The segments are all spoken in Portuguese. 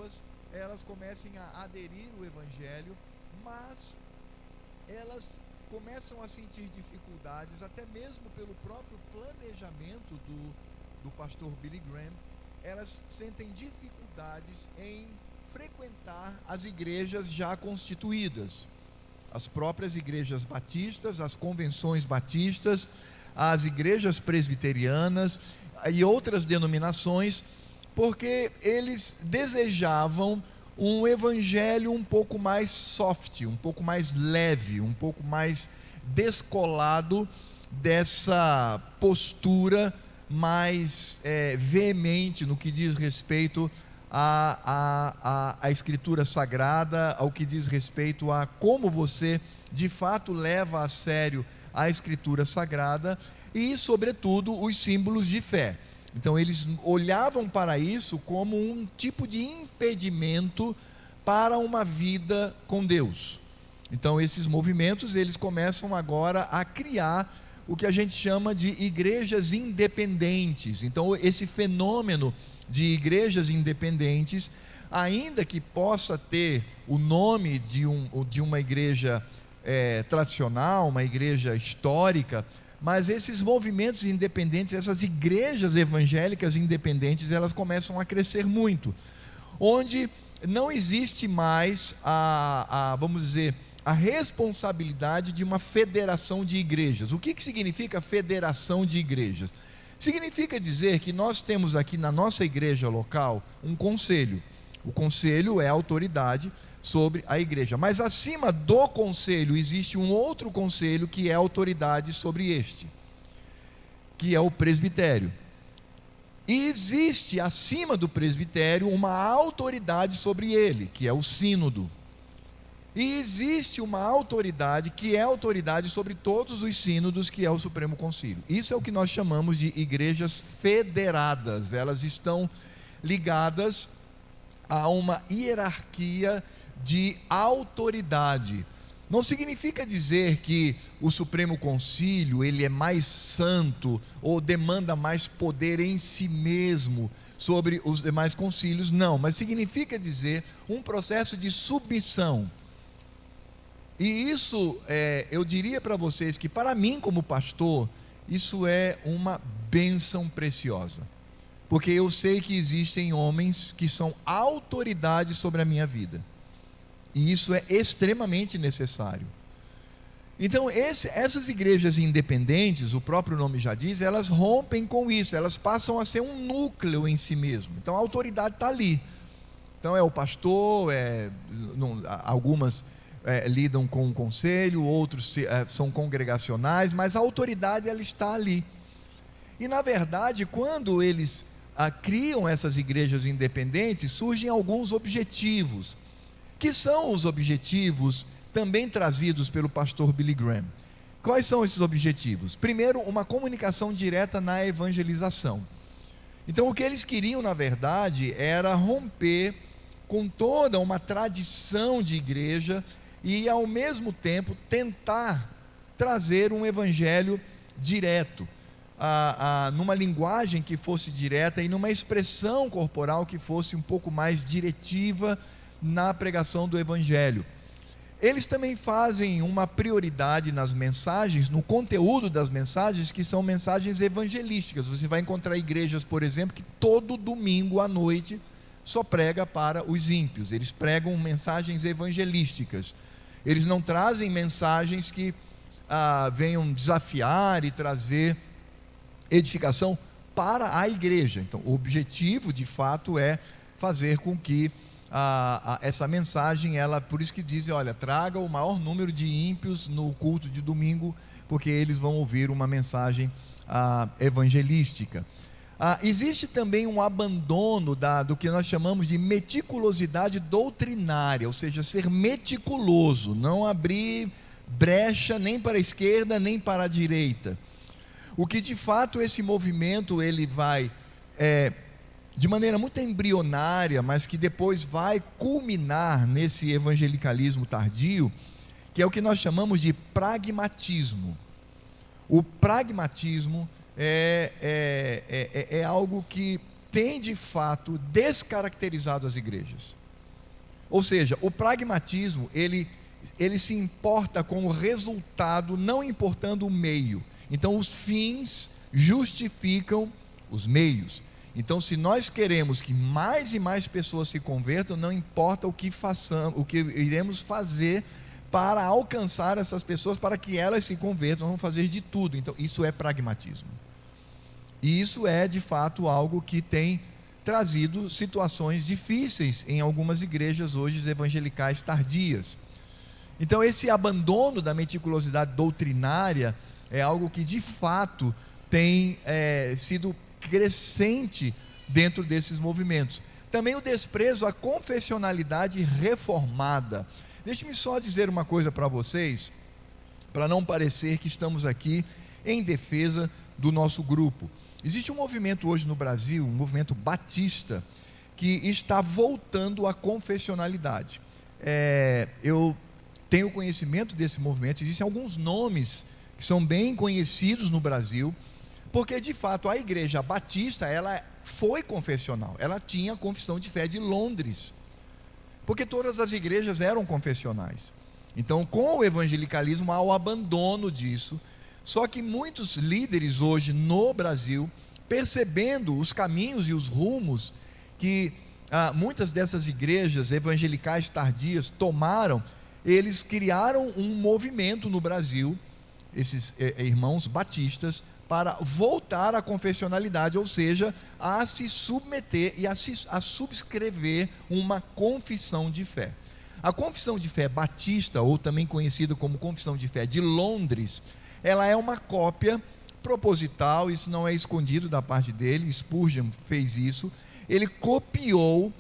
pessoas elas comecem a aderir ao Evangelho, mas elas começam a sentir dificuldades, até mesmo pelo próprio planejamento do pastor Billy Graham. Elas sentem dificuldades em frequentar as igrejas já constituídas, as próprias igrejas batistas, as convenções batistas, as igrejas presbiterianas e outras denominações, porque eles desejavam um evangelho um pouco mais soft, um pouco mais leve, um pouco mais descolado dessa postura mais veemente no que diz respeito à Escritura Sagrada, ao que diz respeito a como você de fato leva a sério a Escritura Sagrada e, sobretudo, os símbolos de fé. Então eles olhavam para isso como um tipo de impedimento para uma vida com Deus. Então esses movimentos, eles começam agora a criar o que a gente chama de igrejas independentes. Então esse fenômeno de igrejas independentes, ainda que possa ter o nome de uma igreja tradicional, uma igreja histórica, mas esses movimentos independentes, essas igrejas evangélicas independentes, elas começam a crescer muito, onde não existe mais vamos dizer, a responsabilidade de uma federação de igrejas. O que significa federação de igrejas? Significa dizer que nós temos aqui na nossa igreja local um conselho. O conselho é a autoridade sobre a igreja, mas acima do conselho existe um outro conselho que é a autoridade sobre este, que é o presbitério. E existe acima do presbitério uma autoridade sobre ele, que é o sínodo. E existe uma autoridade que é autoridade sobre todos os sínodos, que é o Supremo Concílio. Isso é o que nós chamamos de igrejas federadas. Elas estão ligadas a uma hierarquia de autoridade. Não significa dizer que o Supremo Concílio ele é mais santo ou demanda mais poder em si mesmo sobre os demais concílios, não, mas significa dizer um processo de submissão. E isso, eu diria para vocês que para mim como pastor, isso é uma bênção preciosa, porque eu sei que existem homens que são autoridade sobre a minha vida, e isso é extremamente necessário. Então essas igrejas independentes, o próprio nome já diz, elas rompem com isso, elas passam a ser um núcleo em si mesmo. Então a autoridade está ali. Então é o pastor, algumas lidam com o conselho, outros são congregacionais, mas a autoridade ela está ali. E na verdade, quando eles criam essas igrejas independentes, surgem alguns objetivos, que são os objetivos também trazidos pelo pastor Billy Graham. Quais são esses objetivos? Primeiro, uma comunicação direta na evangelização. Então o que eles queriam na verdade era romper com toda uma tradição de igreja e ao mesmo tempo tentar trazer um evangelho direto, numa linguagem que fosse direta e numa expressão corporal que fosse um pouco mais diretiva na pregação do evangelho. Eles também fazem uma prioridade nas mensagens, no conteúdo das mensagens, que são mensagens evangelísticas. Você vai encontrar igrejas, por exemplo, que todo domingo à noite só prega para os ímpios. Eles pregam mensagens evangelísticas. Eles não trazem mensagens que venham desafiar e trazer edificação para a igreja. Então o objetivo de fato é fazer com que essa mensagem, por isso que dizem, olha, traga o maior número de ímpios no culto de domingo, porque eles vão ouvir uma mensagem evangelística. Existe também um abandono do que nós chamamos de meticulosidade doutrinária, ou seja, ser meticuloso, não abrir brecha nem para a esquerda nem para a direita. O que de fato esse movimento ele vai de maneira muito embrionária, mas que depois vai culminar nesse evangelicalismo tardio, que é o que nós chamamos de pragmatismo. O pragmatismo é algo que tem de fato descaracterizado as igrejas. Ou seja, o pragmatismo, ele se importa com o resultado, não importando o meio. Então os fins justificam os meios. Então, se nós queremos que mais e mais pessoas se convertam, não importa o que façamos, o que iremos fazer para alcançar essas pessoas, para que elas se convertam, vamos fazer de tudo. Então, isso é pragmatismo. E isso é, de fato, algo que tem trazido situações difíceis em algumas igrejas hoje evangelicais tardias. Então, esse abandono da meticulosidade doutrinária é algo que, de fato, tem sido crescente dentro desses movimentos. Também o desprezo à confessionalidade reformada. Deixe-me só dizer uma coisa para vocês, para não parecer que estamos aqui em defesa do nosso grupo. Existe um movimento hoje no Brasil, um movimento batista, que está voltando à confessionalidade. Eu tenho conhecimento desse movimento. Existem alguns nomes que são bem conhecidos no Brasil, porque de fato a igreja batista, ela foi confessional, ela tinha a confissão de fé de Londres, porque todas as igrejas eram confessionais. Então, com o evangelicalismo há o abandono disso. Só que muitos líderes hoje no Brasil, percebendo os caminhos e os rumos que muitas dessas igrejas evangelicais tardias tomaram, eles criaram um movimento no Brasil, esses irmãos batistas, para voltar à confessionalidade, ou seja, a se submeter e a subscrever uma confissão de fé. A confissão de fé batista, ou também conhecida como confissão de fé de Londres, ela é uma cópia proposital, isso não é escondido da parte dele. Spurgeon fez isso, ele copiou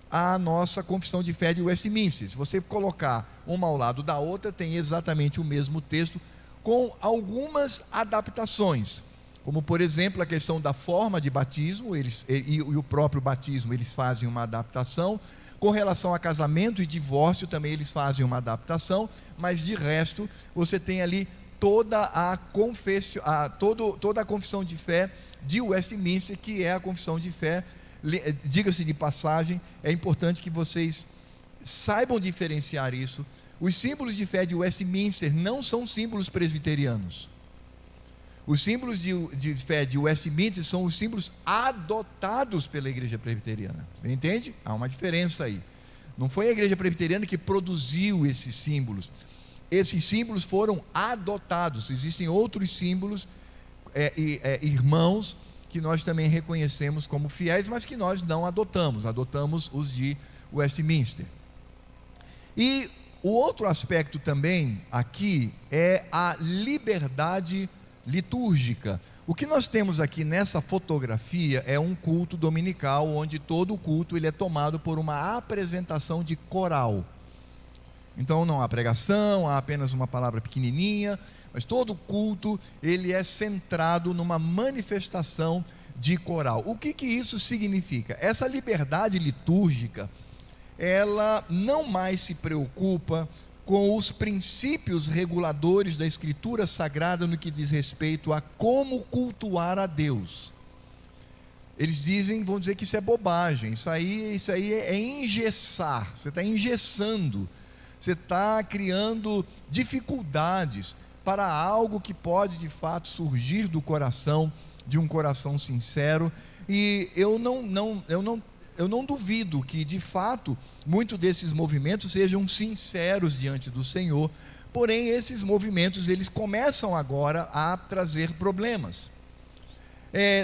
a nossa confissão de fé de Westminster. Se você colocar uma ao lado da outra, tem exatamente o mesmo texto, com algumas adaptações, como por exemplo a questão da forma de batismo, e o próprio batismo eles fazem uma adaptação. Com relação a casamento e divórcio também eles fazem uma adaptação, mas de resto você tem ali toda a confissão de fé de Westminster, que é a confissão de fé. Diga-se de passagem, é importante que vocês saibam diferenciar isso. Os símbolos de fé de Westminster não são símbolos presbiterianos. Os símbolos de fé de Westminster são os símbolos adotados pela igreja presbiteriana. Entende? Há uma diferença aí. Não foi a igreja presbiteriana que produziu esses símbolos. Esses símbolos foram adotados. Existem outros símbolos, irmãos, que nós também reconhecemos como fiéis, mas que nós não adotamos. Adotamos os de Westminster. E o outro aspecto também aqui é a liberdade litúrgica. O que nós temos aqui nessa fotografia é um culto dominical, onde todo o culto ele é tomado por uma apresentação de coral. Então não há pregação, há apenas uma palavra pequenininha, mas todo o culto ele é centrado numa manifestação de coral. O que isso significa? Essa liberdade litúrgica, ela não mais se preocupa com os princípios reguladores da Escritura Sagrada no que diz respeito a como cultuar a Deus. Eles vão dizer que isso é bobagem, isso aí é engessar, você está engessando, você está criando dificuldades para algo que pode de fato surgir do coração, de um coração sincero. E eu não duvido que de fato muitos desses movimentos sejam sinceros diante do Senhor, porém esses movimentos eles começam agora a trazer problemas.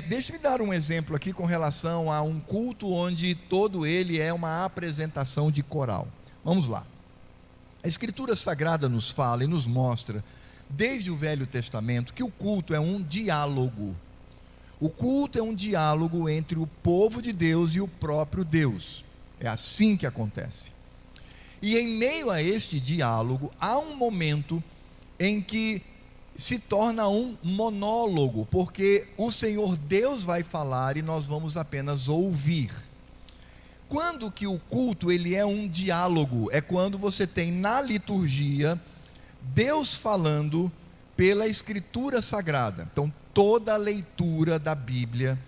Deixe-me dar um exemplo aqui com relação a um culto onde todo ele é uma apresentação de coral. Vamos lá. A Escritura Sagrada nos fala e nos mostra desde o Velho Testamento que o culto é um diálogo. O culto é um diálogo entre o povo de Deus e o próprio Deus. É assim que acontece. E em meio a este diálogo, há um momento em que se torna um monólogo, porque o Senhor Deus vai falar e nós vamos apenas ouvir. Quando que o culto ele é um diálogo? É quando você tem na liturgia Deus falando pela Escritura Sagrada. Então toda a leitura da Bíblia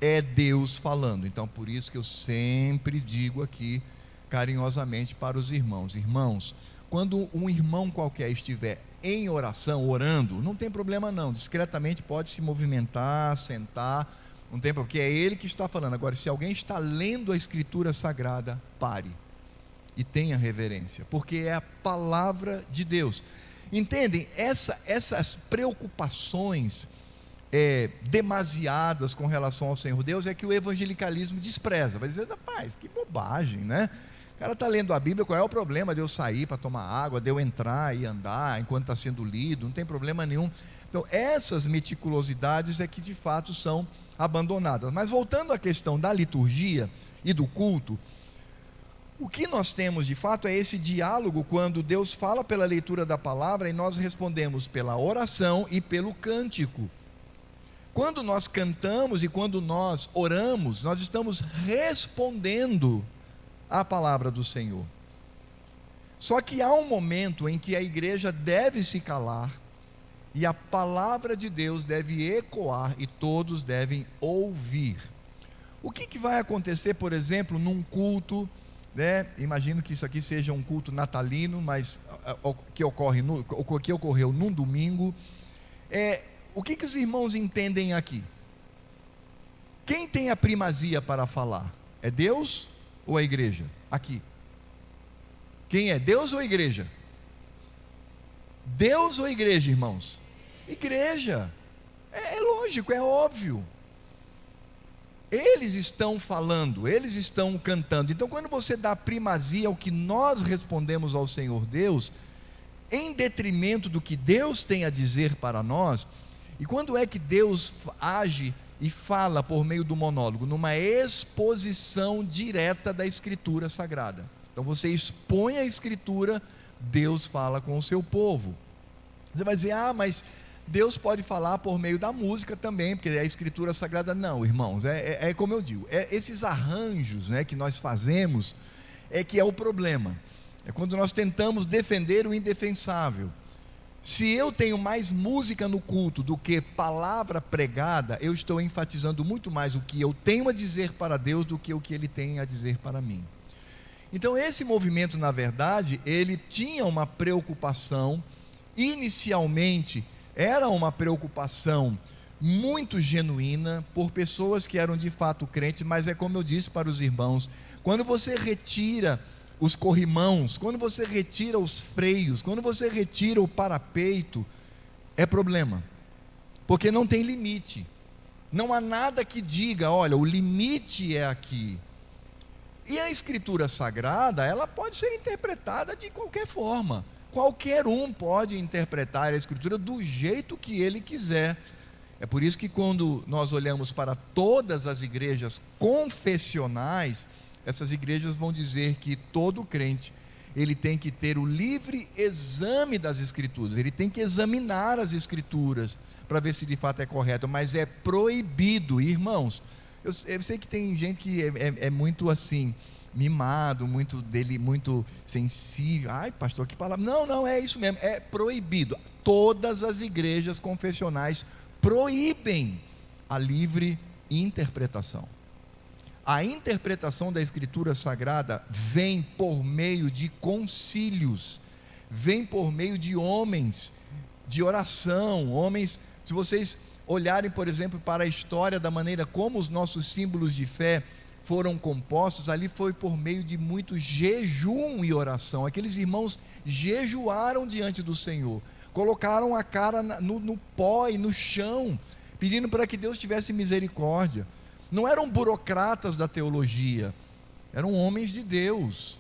é Deus falando. Então, por isso que eu sempre digo aqui, carinhosamente, para os irmãos: irmãos, quando um irmão qualquer estiver em oração, orando, não tem problema não, discretamente pode se movimentar, sentar, não tem problema, porque é ele que está falando. Agora, se alguém está lendo a Escritura Sagrada, pare e tenha reverência, porque é a palavra de Deus. Entendem? Essas preocupações demasiadas com relação ao Senhor Deus é que o evangelicalismo despreza. Vai dizer: rapaz, que bobagem, né? O cara está lendo a Bíblia, qual é o problema de eu sair para tomar água, de eu entrar e andar enquanto está sendo lido? Não tem problema nenhum. Então, essas meticulosidades é que de fato são abandonadas. Mas voltando à questão da liturgia e do culto, o que nós temos de fato é esse diálogo quando Deus fala pela leitura da palavra e nós respondemos pela oração e pelo cântico. Quando nós cantamos e quando nós oramos, nós estamos respondendo à palavra do Senhor. Só que há um momento em que a igreja deve se calar e a palavra de Deus deve ecoar e todos devem ouvir. O que vai acontecer, por exemplo, num culto, né? Imagino que isso aqui seja um culto natalino, mas que ocorreu num domingo. O que os irmãos entendem aqui? Quem tem a primazia para falar? É Deus ou a igreja? Aqui. Quem é? Deus ou a igreja? Deus ou a igreja, irmãos? Igreja. É lógico, é óbvio. Eles estão falando, eles estão cantando. Então, quando você dá primazia ao que nós respondemos ao Senhor Deus, em detrimento do que Deus tem a dizer para nós, e quando é que Deus age e fala por meio do monólogo? Numa exposição direta da Escritura Sagrada. Então você expõe a Escritura, Deus fala com o seu povo. Você vai dizer: mas Deus pode falar por meio da música também, porque é a Escritura Sagrada. Não, irmãos, é como eu digo, esses arranjos, né, que nós fazemos, que é o problema. É quando nós tentamos defender o indefensável. Se eu tenho mais música no culto do que palavra pregada, eu estou enfatizando muito mais o que eu tenho a dizer para Deus do que o que Ele tem a dizer para mim. Então esse movimento, na verdade, ele tinha uma preocupação. Inicialmente era uma preocupação muito genuína por pessoas que eram de fato crentes, mas é como eu disse para os irmãos: quando você retira os corrimãos, quando você retira os freios, quando você retira o parapeito, é problema, porque não tem limite, não há nada que diga: olha, o limite é aqui. E a Escritura Sagrada, ela pode ser interpretada de qualquer forma. Qualquer um pode interpretar a Escritura do jeito que ele quiser. É por isso que quando nós olhamos para todas as igrejas confessionais, essas igrejas vão dizer que todo crente, ele tem que ter o livre exame das Escrituras, ele tem que examinar as Escrituras para ver se de fato é correto, mas é proibido, irmãos. Eu sei que tem gente que é muito assim, mimado, muito sensível. Ai, pastor, que palavra. Não, é isso mesmo, é proibido. Todas as igrejas confessionais proíbem a livre interpretação. A interpretação da Escritura Sagrada vem por meio de concílios, vem por meio de homens, de oração, homens. Se vocês olharem, por exemplo, para a história da maneira como os nossos símbolos de fé foram compostos, ali foi por meio de muito jejum e oração. Aqueles irmãos jejuaram diante do Senhor, colocaram a cara no pó e no chão, pedindo para que Deus tivesse misericórdia. Não eram burocratas da teologia, eram homens de Deus,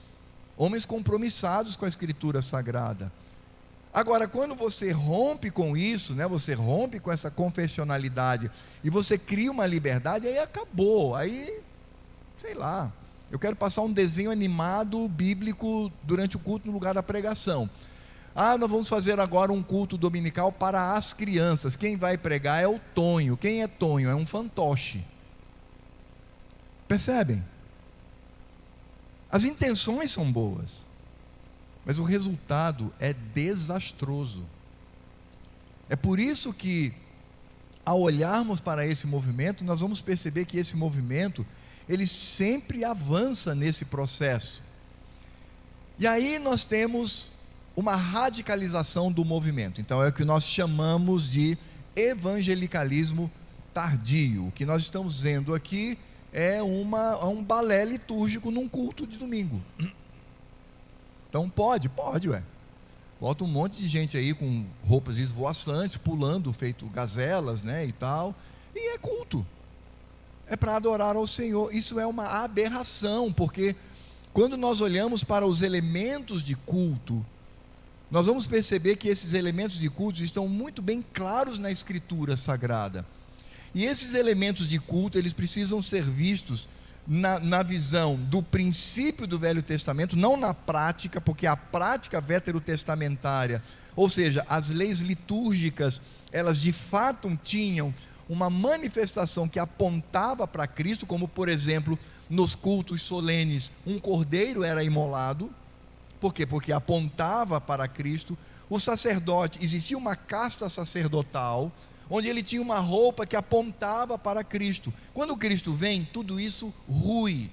homens compromissados com a Escritura Sagrada. Agora, quando você rompe com isso, né, você rompe com essa confessionalidade e você cria uma liberdade, aí acabou. Aí, sei lá, eu quero passar um desenho animado bíblico durante o culto no lugar da pregação. Nós vamos fazer agora um culto dominical para as crianças. Quem vai pregar é o Tonho. Quem é Tonho? É um fantoche. Percebem? As intenções são boas, mas o resultado é desastroso. É por isso que ao olharmos para esse movimento, nós vamos perceber que esse movimento, ele sempre avança nesse processo. E aí nós temos uma radicalização do movimento. Então é o que nós chamamos de evangelicalismo tardio. O que nós estamos vendo aqui é um balé litúrgico num culto de domingo. Então pode, ué. Bota um monte de gente aí com roupas esvoaçantes, pulando, feito gazelas, né, e tal. E é culto. É para adorar ao Senhor. Isso é uma aberração, porque quando nós olhamos para os elementos de culto, nós vamos perceber que esses elementos de culto estão muito bem claros na Escritura Sagrada. E esses elementos de culto, eles precisam ser vistos na visão do princípio do Velho Testamento, não na prática, porque a prática veterotestamentária, ou seja, as leis litúrgicas, elas de fato tinham uma manifestação que apontava para Cristo, como por exemplo, nos cultos solenes, um cordeiro era imolado. Por quê? Porque apontava para Cristo. O sacerdote, existia uma casta sacerdotal, onde ele tinha uma roupa que apontava para Cristo. Quando Cristo vem, tudo isso rui.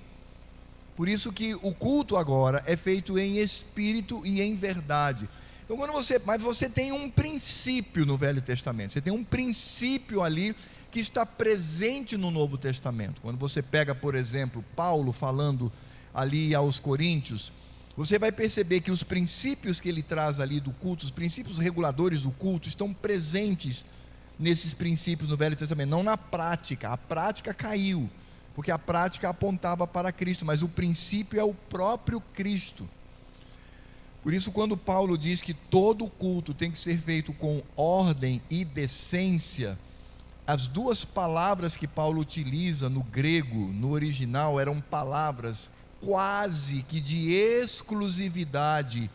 Por isso que o culto agora é feito em espírito e em verdade. Então, mas você tem um princípio no Velho Testamento, você tem um princípio ali que está presente no Novo Testamento. Quando você pega, por exemplo, Paulo falando ali aos Coríntios, você vai perceber que os princípios que ele traz ali do culto, os princípios reguladores do culto, estão presentes nesses princípios no Velho Testamento, não na prática. A prática caiu, porque a prática apontava para Cristo, mas o princípio é o próprio Cristo. Por isso, quando Paulo diz que todo culto tem que ser feito com ordem e decência, as duas palavras que Paulo utiliza no grego, no original, eram palavras quase que de exclusividade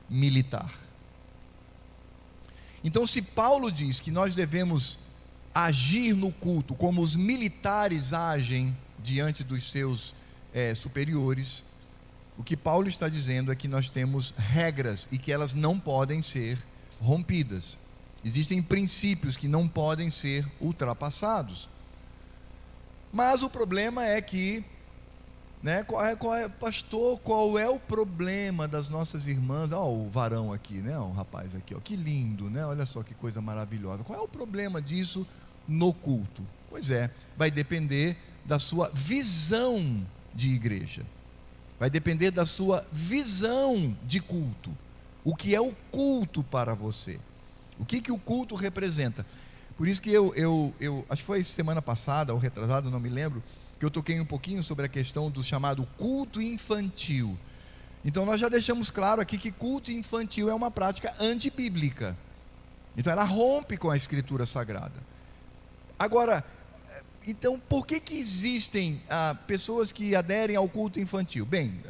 militar. Então, se Paulo diz que nós devemos agir no culto como os militares agem diante dos seus superiores, o que Paulo está dizendo é que nós temos regras e que elas não podem ser rompidas. Existem princípios que não podem ser ultrapassados. Mas o problema é que, pastor, qual é o problema das nossas irmãs? O varão aqui, o rapaz aqui, que lindo, olha só que coisa maravilhosa. Qual é o problema disso no culto? Pois é, vai depender da sua visão de igreja, vai depender da sua visão de culto. O que é o culto para você? O que o culto representa? Por isso que eu acho que foi semana passada ou retrasada, não me lembro, que eu toquei um pouquinho sobre a questão do chamado culto infantil. Então nós já deixamos claro aqui que culto infantil é uma prática antibíblica. Então ela rompe com a Escritura Sagrada. Agora, então por que existem pessoas que aderem ao culto infantil? Bem,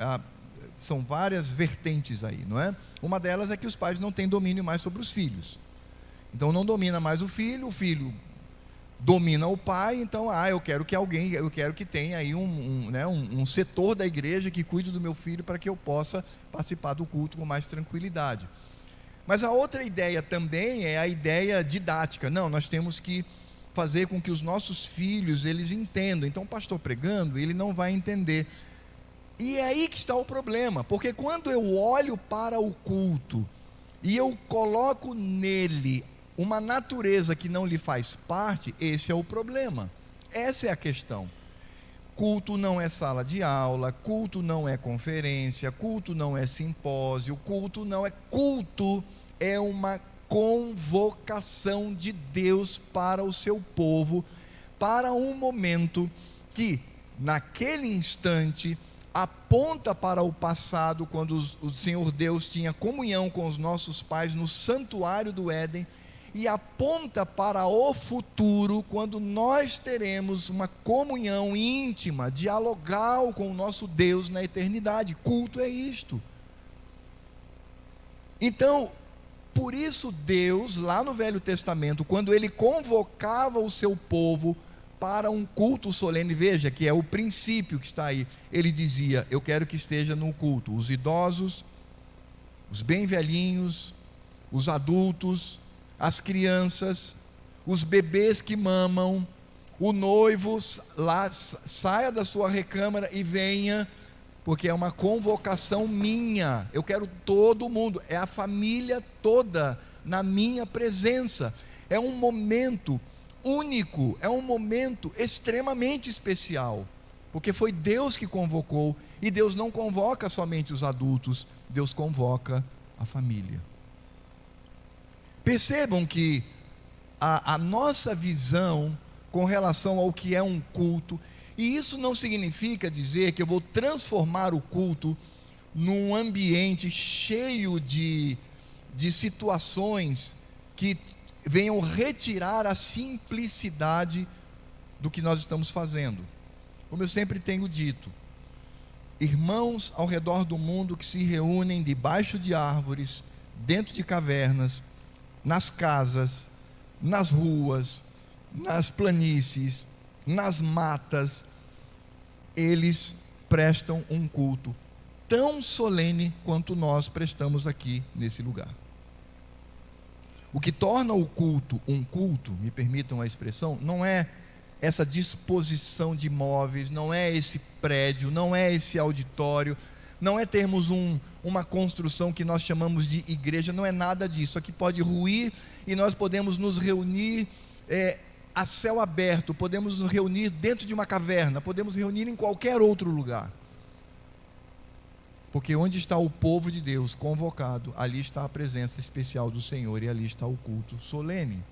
são várias vertentes aí, não é? Uma delas é que os pais não têm domínio mais sobre os filhos. Então não domina mais o filho domina o pai. Então, eu quero que tenha aí um setor da igreja que cuide do meu filho para que eu possa participar do culto com mais tranquilidade. Mas a outra ideia também é a ideia didática. Não, nós temos que fazer com que os nossos filhos, eles entendam. Então o pastor pregando, ele não vai entender. E é aí que está o problema, porque quando eu olho para o culto e eu coloco nele uma natureza que não lhe faz parte, esse é o problema. Essa é a questão. Culto não é sala de aula, culto não é conferência, culto não é simpósio, culto é uma convocação de Deus para o seu povo, para um momento que, naquele instante, aponta para o passado, quando o Senhor Deus tinha comunhão com os nossos pais no santuário do Éden, e aponta para o futuro, quando nós teremos uma comunhão íntima, dialogal com o nosso Deus na eternidade. Culto é isto. Então, por isso Deus, lá no Velho Testamento, quando Ele convocava o seu povo para um culto solene, veja que é o princípio que está aí, Ele dizia: eu quero que esteja no culto os idosos, os bem velhinhos, os adultos, as crianças, os bebês que mamam, o noivo lá saia da sua recâmara e venha, porque é uma convocação minha. Eu quero todo mundo, é a família toda na minha presença. É um momento único, é um momento extremamente especial, porque foi Deus que convocou, e Deus não convoca somente os adultos, Deus convoca a família. Percebam que a nossa visão com relação ao que é um culto, e isso não significa dizer que eu vou transformar o culto num ambiente cheio de situações que venham retirar a simplicidade do que nós estamos fazendo. Como eu sempre tenho dito, irmãos ao redor do mundo que se reúnem debaixo de árvores, dentro de cavernas, nas casas, nas ruas, nas planícies, nas matas, eles prestam um culto tão solene quanto nós prestamos aqui nesse lugar. O que torna o culto um culto, me permitam a expressão, não é essa disposição de móveis, não é esse prédio, não é esse auditório, não é termos uma construção que nós chamamos de igreja, não é nada disso. Aqui pode ruir e nós podemos nos reunir a céu aberto, podemos nos reunir dentro de uma caverna, podemos reunir em qualquer outro lugar. Porque onde está o povo de Deus convocado, ali está a presença especial do Senhor, e ali está o culto solene.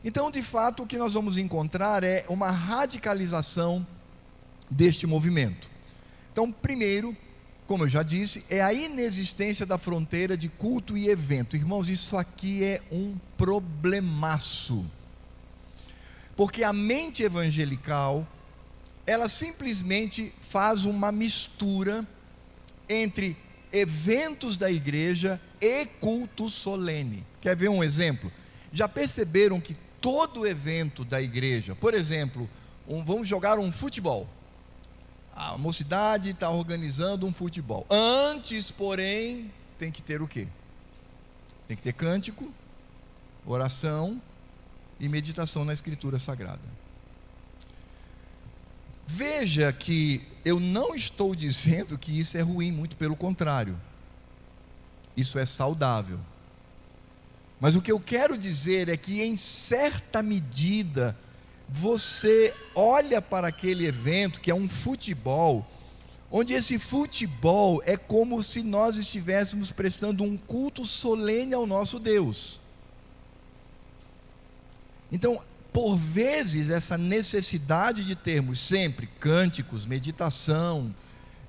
Então, de fato, o que nós vamos encontrar é uma radicalização deste movimento. Então, primeiro, como eu já disse, é a inexistência da fronteira de culto e evento. Irmãos, isso aqui é um problemaço. Porque a mente evangelical, ela simplesmente faz uma mistura entre eventos da igreja e culto solene. Quer ver um exemplo? Já perceberam que todo evento da igreja, por exemplo, vamos jogar um futebol, a mocidade está organizando um futebol, antes, porém, tem que ter o quê? Tem que ter cântico, oração e meditação na Escritura Sagrada. Veja que eu não estou dizendo que isso é ruim, muito pelo contrário, isso é saudável. Mas o que eu quero dizer é que, em certa medida, você olha para aquele evento que é um futebol, onde esse futebol é como se nós estivéssemos prestando um culto solene ao nosso Deus. Então, por vezes, essa necessidade de termos sempre cânticos, meditação,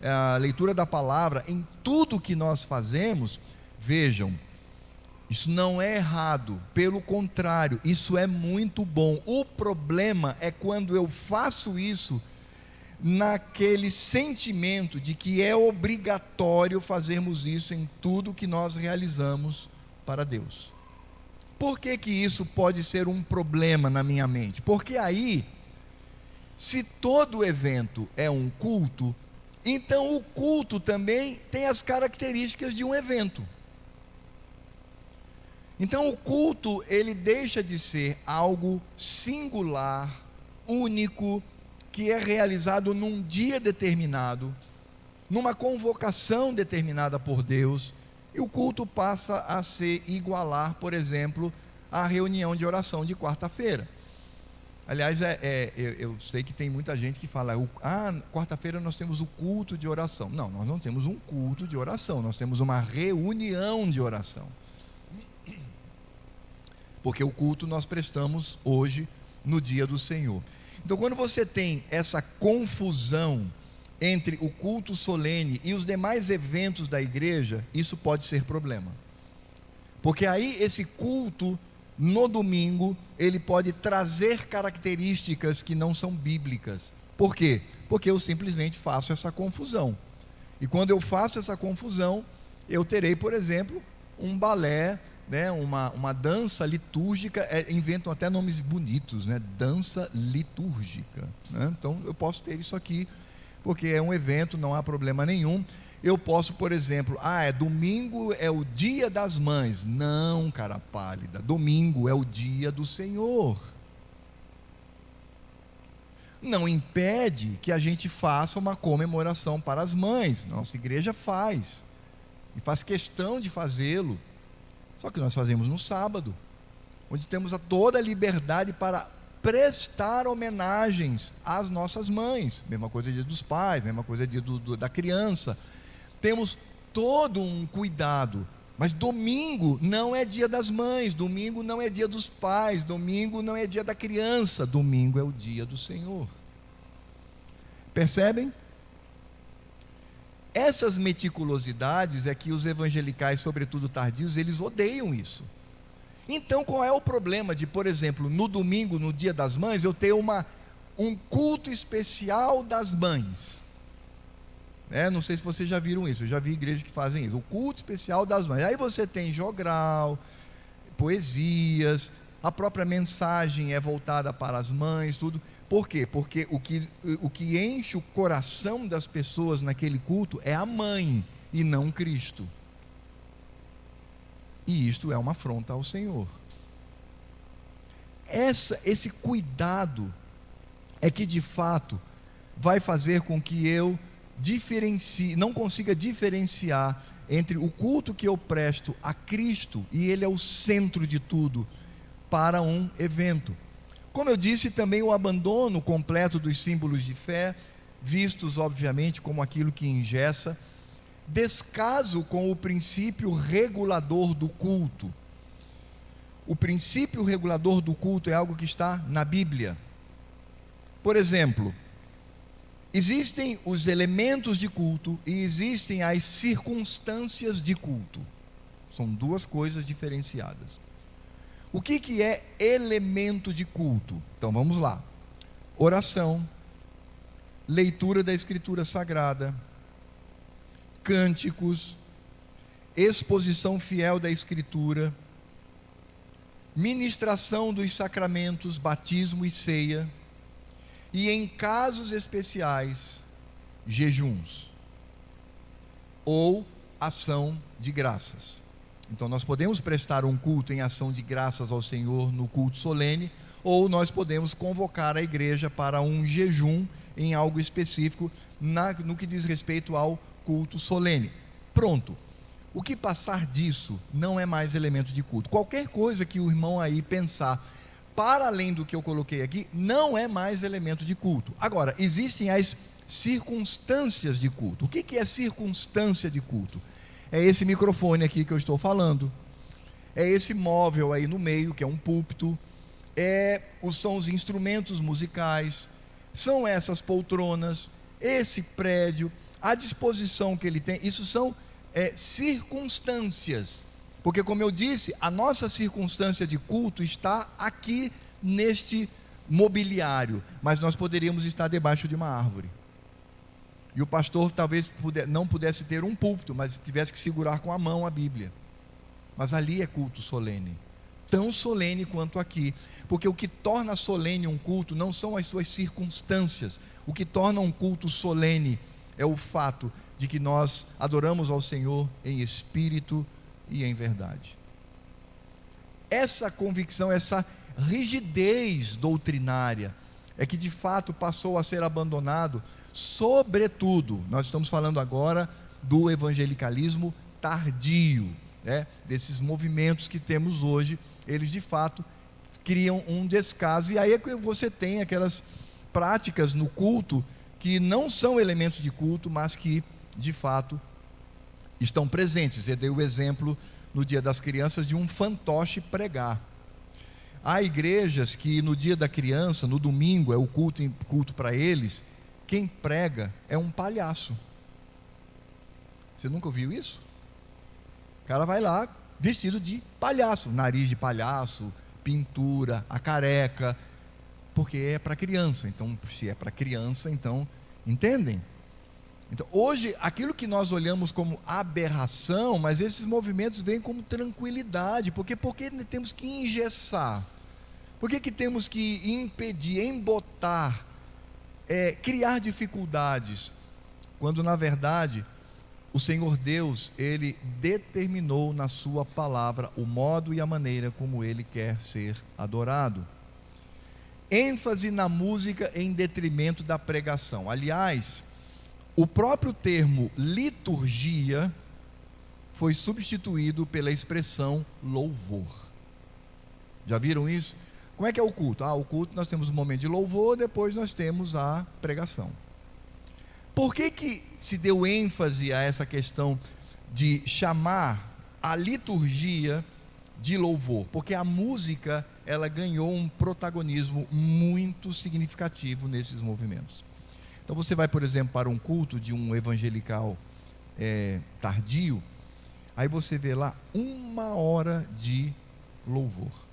a leitura da palavra, em tudo que nós fazemos, vejam, isso não é errado, pelo contrário, isso é muito bom. O problema é quando eu faço isso naquele sentimento de que é obrigatório fazermos isso em tudo que nós realizamos para Deus. Por que que isso pode ser um problema na minha mente? Porque aí, se todo evento é um culto, então o culto também tem as características de um evento. Então o culto, ele deixa de ser algo singular, único, que é realizado num dia determinado, numa convocação determinada por Deus, e o culto passa a se igualar, por exemplo, à reunião de oração de quarta-feira. Aliás, eu sei que tem muita gente que fala, quarta-feira nós temos o culto de oração. Não, nós não temos um culto de oração, nós temos uma reunião de oração. Porque o culto nós prestamos hoje, no dia do Senhor. Então, quando você tem essa confusão entre o culto solene e os demais eventos da igreja, isso pode ser problema. Porque aí esse culto, no domingo, ele pode trazer características que não são bíblicas. Por quê? Porque eu simplesmente faço essa confusão. E quando eu faço essa confusão, eu terei, por exemplo, um balé, uma dança litúrgica, inventam até nomes bonitos, dança litúrgica, Então eu posso ter isso aqui, porque é um evento, não há problema nenhum. Eu posso, por exemplo, domingo é o dia das mães. Não, cara pálida, domingo é o dia do Senhor. Não impede que a gente faça uma comemoração para as mães. Nossa igreja faz, e faz questão de fazê-lo. Só que nós fazemos no sábado, onde temos toda a liberdade para prestar homenagens às nossas mães. Mesma coisa dia dos pais, mesma coisa dia da criança. Temos todo um cuidado. Mas domingo não é dia das mães, domingo não é dia dos pais, domingo não é dia da criança, domingo é o dia do Senhor. Percebem? Essas meticulosidades é que os evangelicais, sobretudo tardios, eles odeiam isso. Então qual é o problema de, por exemplo, no domingo, no dia das mães, eu ter um culto especial das mães? Não sei se vocês já viram isso, eu já vi igrejas que fazem isso, o culto especial das mães. Aí você tem jogral, poesias, a própria mensagem é voltada para as mães, tudo. Por quê? Porque o que enche o coração das pessoas naquele culto é a mãe e não Cristo. E isto é uma afronta ao Senhor. Esse cuidado é que de fato vai fazer com que eu não consiga diferenciar entre o culto que eu presto a Cristo, e Ele é o centro de tudo, para um evento. Como eu disse, também o abandono completo dos símbolos de fé, vistos obviamente como aquilo que engessa, descaso com o princípio regulador do culto. O princípio regulador do culto é algo que está na Bíblia. Por exemplo, existem os elementos de culto e existem as circunstâncias de culto. São duas coisas diferenciadas. O que é elemento de culto? Então vamos lá: oração, leitura da Escritura Sagrada, cânticos, exposição fiel da Escritura, ministração dos sacramentos, batismo e ceia, e em casos especiais, jejuns ou ação de graças. Então nós podemos prestar um culto em ação de graças ao Senhor no culto solene, ou nós podemos convocar a igreja para um jejum em algo específico no que diz respeito ao culto solene. Pronto. O que passar disso não é mais elemento de culto. Qualquer coisa que o irmão aí pensar para além do que eu coloquei aqui, não é mais elemento de culto. Agora, existem as circunstâncias de culto. O que é circunstância de culto? É esse microfone aqui que eu estou falando, é esse móvel aí no meio, que é um púlpito, são os instrumentos musicais, são essas poltronas, esse prédio, a disposição que ele tem. Isso são circunstâncias, porque, como eu disse, a nossa circunstância de culto está aqui neste mobiliário, mas nós poderíamos estar debaixo de uma árvore, e o pastor talvez não pudesse ter um púlpito, mas tivesse que segurar com a mão a Bíblia. Mas ali é culto solene, tão solene quanto aqui, porque o que torna solene um culto não são as suas circunstâncias. O que torna um culto solene é o fato de que nós adoramos ao Senhor em espírito e em verdade. Essa convicção, essa rigidez doutrinária é que de fato passou a ser abandonado. Sobretudo, nós estamos falando agora do evangelicalismo tardio, desses movimentos que temos hoje. Eles de fato criam um descaso, e aí é que você tem aquelas práticas no culto que não são elementos de culto, mas que de fato estão presentes. Eu dei o exemplo no Dia das Crianças de um fantoche pregar. Há igrejas que no Dia da Criança, no domingo, é o culto para eles. Quem prega é um palhaço. Você nunca ouviu isso? O cara vai lá vestido de palhaço, nariz de palhaço, pintura, a careca, porque é para criança. Então, se é para criança, então, entendem? Então, hoje, aquilo que nós olhamos como aberração, mas esses movimentos vêm como tranquilidade. Por que temos que engessar? Por que temos que impedir, embotar, criar dificuldades, quando na verdade o Senhor Deus, Ele determinou na sua palavra o modo e a maneira como Ele quer ser adorado. ênfase na música em detrimento da pregação. Aliás, o próprio termo liturgia foi substituído pela expressão louvor. Já viram isso? Como é que é o culto? O culto nós temos um momento de louvor, depois nós temos a pregação. Por que se deu ênfase a essa questão de chamar a liturgia de louvor? Porque a música, ela ganhou um protagonismo muito significativo nesses movimentos. Então você vai, por exemplo, para um culto de um evangelical tardio, aí você vê lá 1 hora de louvor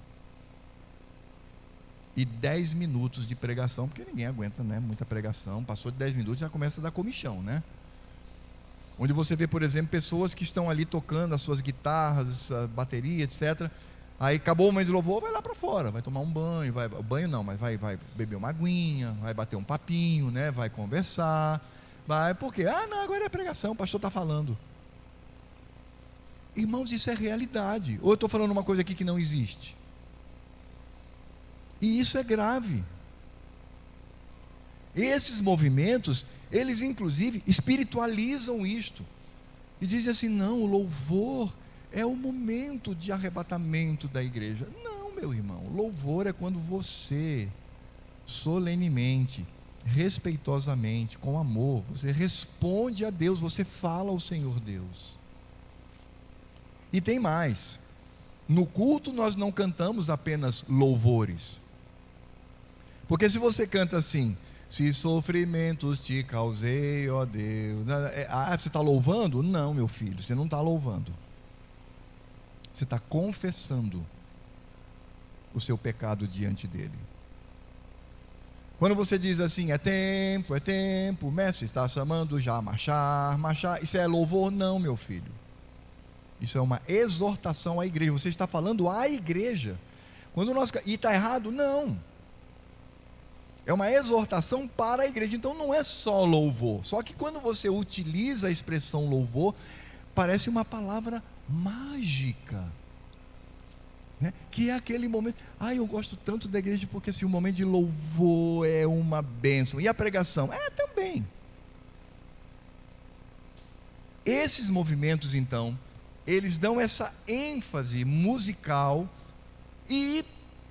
e 10 minutos de pregação, porque ninguém aguenta, né, muita pregação. Passou de 10 minutos já começa a dar comichão, né? Onde você vê, por exemplo, pessoas que estão ali tocando as suas guitarras, a bateria, etc. Aí acabou o momento de louvor, vai lá para fora, vai tomar um banho, banho não, mas vai beber uma aguinha, vai bater um papinho, né, vai conversar, por quê? Não, agora é pregação, o pastor está falando. Irmãos, isso é realidade. Ou eu estou falando uma coisa aqui que não existe? E isso é grave. Esses movimentos, eles inclusive espiritualizam isto e dizem assim: não, o louvor é o momento de arrebatamento da igreja. Não, meu irmão, louvor é quando você solenemente, respeitosamente, com amor, você responde a Deus, você fala ao Senhor Deus. E tem mais, no culto nós não cantamos apenas louvores, porque se você canta assim: se sofrimentos te causei, ó Deus, você está louvando? Não, meu filho, você não está louvando, você está confessando o seu pecado diante dele. Quando você diz assim: é tempo, o mestre está chamando já a marchar, isso é louvor? Não, meu filho, isso é uma exortação à igreja, você está falando à igreja. E está errado? Não, é uma exortação para a igreja. Então não é só louvor. Só que quando você utiliza a expressão louvor, parece uma palavra mágica, né? Que é aquele momento. Eu gosto tanto da igreja porque assim, o momento de louvor é uma bênção. E a pregação? Também. Esses movimentos, então, eles dão essa ênfase musical e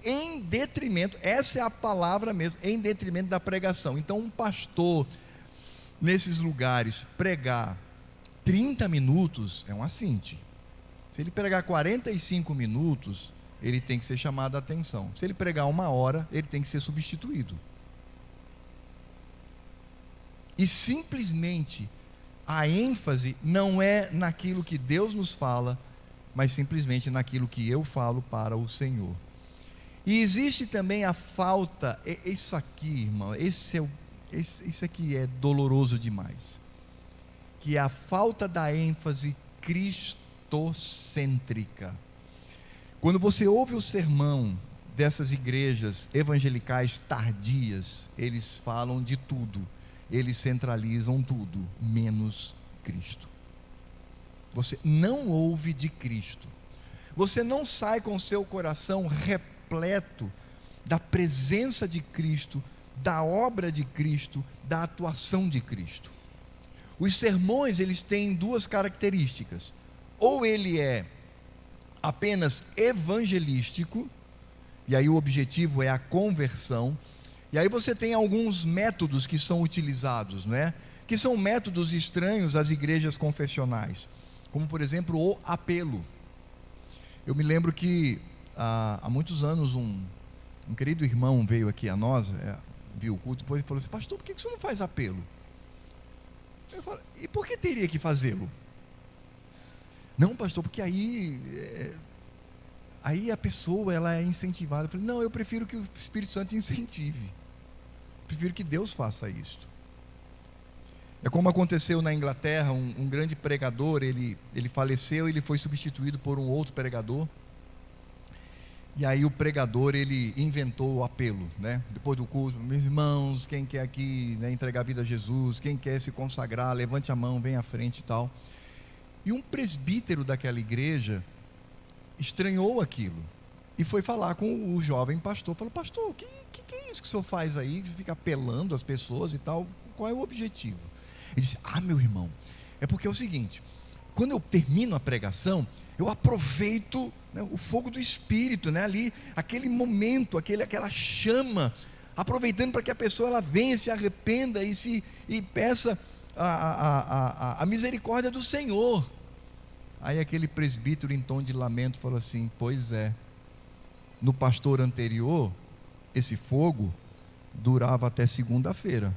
em detrimento, essa é a palavra mesmo, em detrimento da pregação. Então um pastor nesses lugares pregar 30 minutos é um assinte. Se ele pregar 45 minutos, ele tem que ser chamado a atenção. Se ele pregar 1 hora, ele tem que ser substituído. E simplesmente a ênfase não é naquilo que Deus nos fala, mas simplesmente naquilo que eu falo para o Senhor. E existe também a falta, isso aqui, irmão, isso aqui é doloroso demais, que é a falta da ênfase cristocêntrica. Quando você ouve o sermão dessas igrejas evangelicais tardias, eles falam de tudo, eles centralizam tudo, menos Cristo. Você não ouve de Cristo, você não sai com o seu coração repleto da presença de Cristo, da obra de Cristo, da atuação de Cristo. Os sermões, eles têm 2 características: ou ele é apenas evangelístico, e aí o objetivo é a conversão, e aí você tem alguns métodos que são utilizados, né? Que são métodos estranhos às igrejas confessionais, como por exemplo o apelo. Eu me lembro que há muitos anos um querido irmão veio aqui a nós, viu o culto, depois falou assim: pastor, por que você não faz apelo? Eu falei: e por que teria que fazê-lo? Não, pastor, porque aí a pessoa, ela é incentivada. Eu falei: não, eu prefiro que o Espírito Santo incentive, prefiro que Deus faça isto. É como aconteceu na Inglaterra, um grande pregador, ele faleceu, ele foi substituído por um outro pregador. E aí o pregador, ele inventou o apelo, né? Depois do culto: meus irmãos, quem quer aqui, né, entregar a vida a Jesus, quem quer se consagrar, levante a mão, vem à frente e tal. E um presbítero daquela igreja estranhou aquilo e foi falar com o jovem pastor. Falou: pastor, o que é isso que o senhor faz aí? Você fica apelando as pessoas e tal, qual é o objetivo? Ele disse: meu irmão, é porque é o seguinte, quando eu termino a pregação, eu aproveito, né, o fogo do Espírito, né, ali, aquele momento, aquela chama, aproveitando para que a pessoa ela venha, se arrependa e peça a misericórdia do Senhor. Aí aquele presbítero, em tom de lamento, falou assim: pois é, no pastor anterior, esse fogo durava até segunda-feira,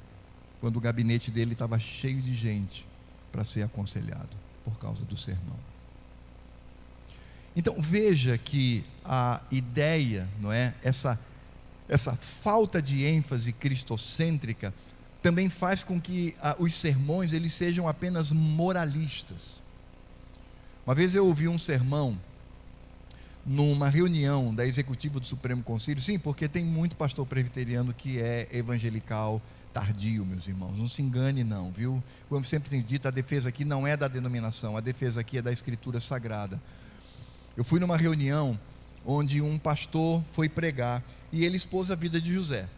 quando o gabinete dele estava cheio de gente para ser aconselhado por causa do sermão. Então veja que a ideia, não é, essa falta de ênfase cristocêntrica também faz com que os sermões eles sejam apenas moralistas. Uma vez eu ouvi um sermão numa reunião da executiva do Supremo Conselho. Sim, porque tem muito pastor presbiteriano que é evangelical tardio, meus irmãos, não se engane não, viu? Como sempre tenho dito, a defesa aqui não é da denominação, a defesa aqui é da Escritura Sagrada. Eu fui numa reunião onde um pastor foi pregar e ele expôs a vida de José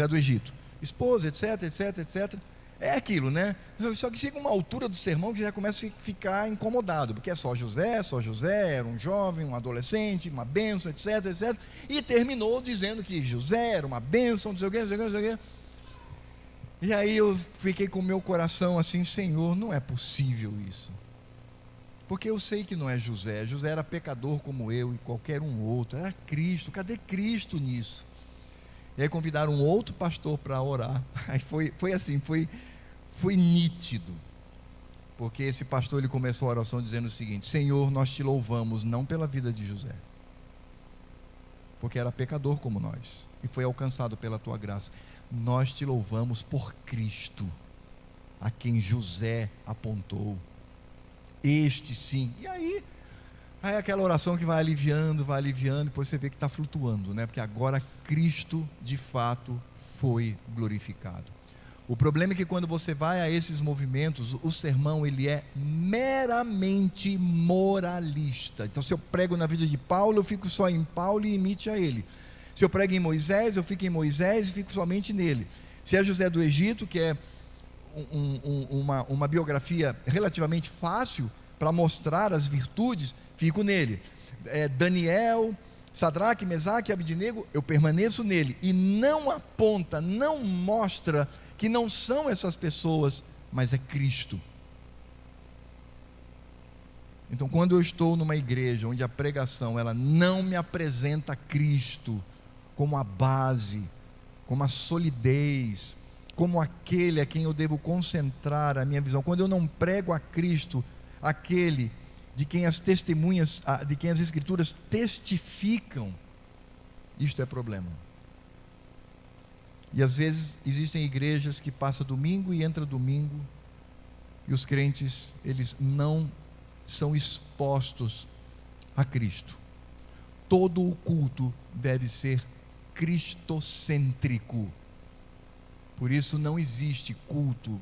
do Egito, expôs, etc, etc, etc. É aquilo, né? Só que chega uma altura do sermão que você já começa a ficar incomodado, porque é só José, era um jovem, um adolescente, uma bênção, etc, etc. E terminou dizendo que José era uma bênção, não sei o quê, não sei o quê, não sei o quê. E aí eu fiquei com o meu coração assim: Senhor, não é possível isso. Porque eu sei que não é José era pecador como eu e qualquer um outro, era Cristo. Cadê Cristo nisso? E aí convidaram um outro pastor para orar. Aí foi assim, foi nítido, porque esse pastor ele começou a oração dizendo o seguinte: Senhor, nós te louvamos não pela vida de José, porque era pecador como nós e foi alcançado pela tua graça. Nós te louvamos por Cristo, a quem José apontou, este sim. E aí aquela oração que vai aliviando, depois você vê que está flutuando, né? Porque agora Cristo de fato foi glorificado. O problema é que quando você vai a esses movimentos, o sermão ele é meramente moralista. Então, se eu prego na vida de Paulo, eu fico só em Paulo e imite a ele. Se eu prego em Moisés, eu fico em Moisés e fico somente nele. Se é José do Egito, que é uma biografia relativamente fácil para mostrar as virtudes, fico nele. Daniel, Sadraque, Mesaque e Abednego, eu permaneço nele. E não aponta, não mostra que não são essas pessoas, mas é Cristo. Então, quando eu estou numa igreja onde a pregação ela não me apresenta Cristo como a base, como a solidez, como aquele a quem eu devo concentrar a minha visão, quando eu não prego a Cristo, aquele de quem as testemunhas, de quem as Escrituras testificam, isto é problema. E às vezes existem igrejas que passa domingo e entra domingo, e os crentes, eles não são expostos a Cristo. Todo o culto deve ser cristocêntrico. Por isso não existe culto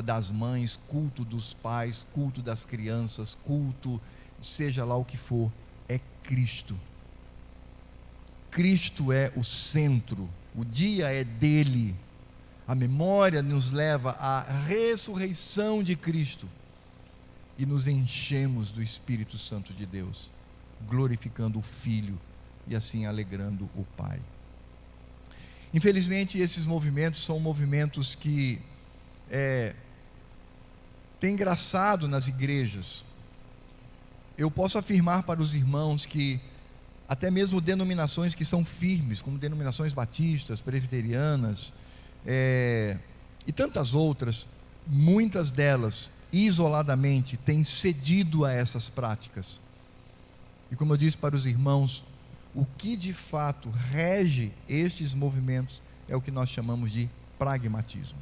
das mães, culto dos pais, culto das crianças, culto, seja lá o que for, é Cristo. Cristo é o centro, o dia é dele, a memória nos leva à ressurreição de Cristo e nos enchemos do Espírito Santo de Deus, glorificando o Filho e assim alegrando o Pai. Infelizmente esses movimentos são movimentos que têm engraçado nas igrejas. Eu posso afirmar para os irmãos que até mesmo denominações que são firmes, como denominações batistas, presbiterianas, e tantas outras, muitas delas, isoladamente, têm cedido a essas práticas. E como eu disse para os irmãos, o que de fato rege estes movimentos é o que nós chamamos de pragmatismo.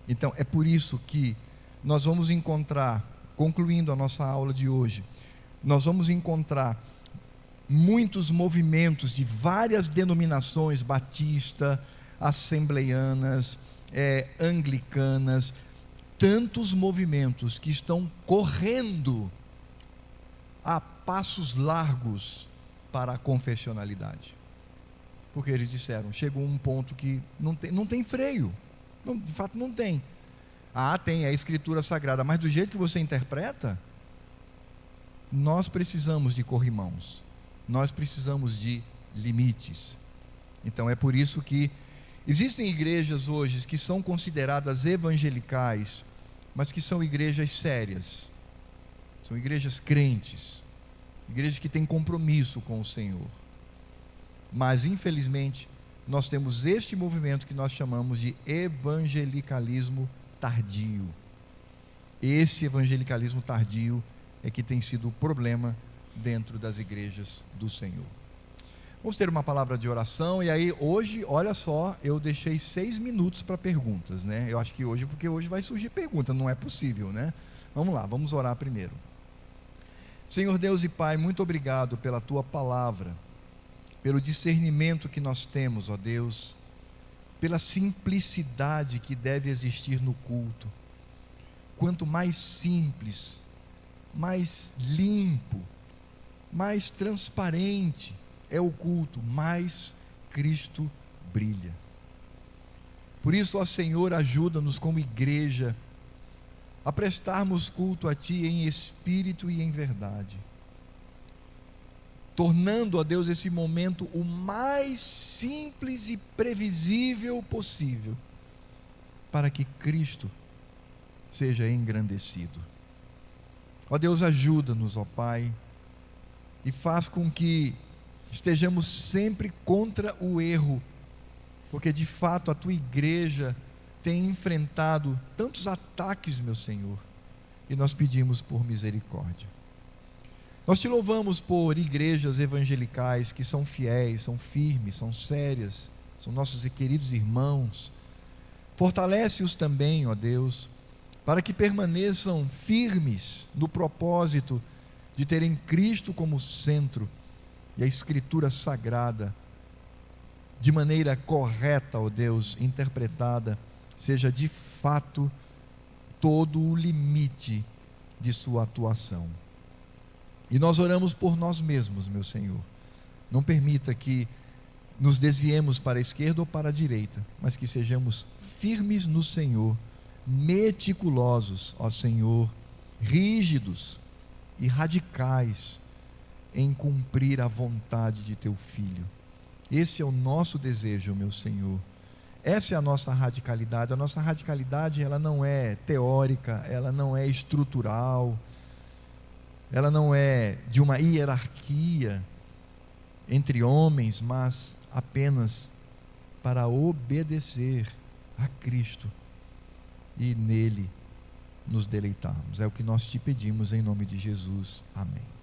Então, é por isso que nós vamos encontrar, concluindo a nossa aula de hoje, nós vamos encontrar muitos movimentos de várias denominações, batista, assembleianas, anglicanas, tantos movimentos que estão correndo a passos largos para a confessionalidade. Porque eles disseram, chegou um ponto que não tem freio, de fato não tem. Tem a Escritura Sagrada, mas do jeito que você interpreta, nós precisamos de corrimãos, nós precisamos de limites. Então é por isso que existem igrejas hoje que são consideradas evangelicais, mas que são igrejas sérias, são igrejas crentes, igrejas que têm compromisso com o Senhor. Mas infelizmente nós temos este movimento que nós chamamos de evangelicalismo tardio. Esse evangelicalismo tardio é que tem sido o problema dentro das igrejas do Senhor. Vamos ter uma palavra de oração. E aí hoje, olha só, eu deixei 6 minutos para perguntas, né? Eu acho que hoje, porque hoje vai surgir pergunta, não é possível, né? Vamos lá, vamos orar primeiro. Senhor Deus e Pai, muito obrigado pela Tua palavra, pelo discernimento que nós temos, ó Deus, pela simplicidade que deve existir no culto. Quanto mais simples, mais limpo, mais transparente é o culto, mais Cristo brilha. Por isso, ó Senhor, ajuda-nos como igreja a prestarmos culto a Ti em espírito e em verdade, tornando, ó Deus, esse momento o mais simples e previsível possível, para que Cristo seja engrandecido. Ó Deus, ajuda-nos, ó Pai, e faz com que estejamos sempre contra o erro, porque de fato a Tua igreja tem enfrentado tantos ataques, meu Senhor, e nós pedimos por misericórdia. Nós Te louvamos por igrejas evangelicais que são fiéis, são firmes, são sérias, são nossos queridos irmãos. Fortalece-os também, ó Deus, para que permaneçam firmes no propósito de terem Cristo como centro e a Escritura Sagrada, de maneira correta, ó Deus, interpretada, seja de fato todo o limite de sua atuação. E nós oramos por nós mesmos, meu Senhor. Não permita que nos desviemos para a esquerda ou para a direita, mas que sejamos firmes no Senhor, meticulosos, ó Senhor, rígidos e radicais em cumprir a vontade de Teu Filho. Esse é o nosso desejo, meu Senhor. Essa é a nossa radicalidade. A nossa radicalidade, ela não é teórica, ela não é estrutural, ela não é de uma hierarquia entre homens, mas apenas para obedecer a Cristo e nele nos deleitarmos. É o que nós Te pedimos em nome de Jesus. Amém.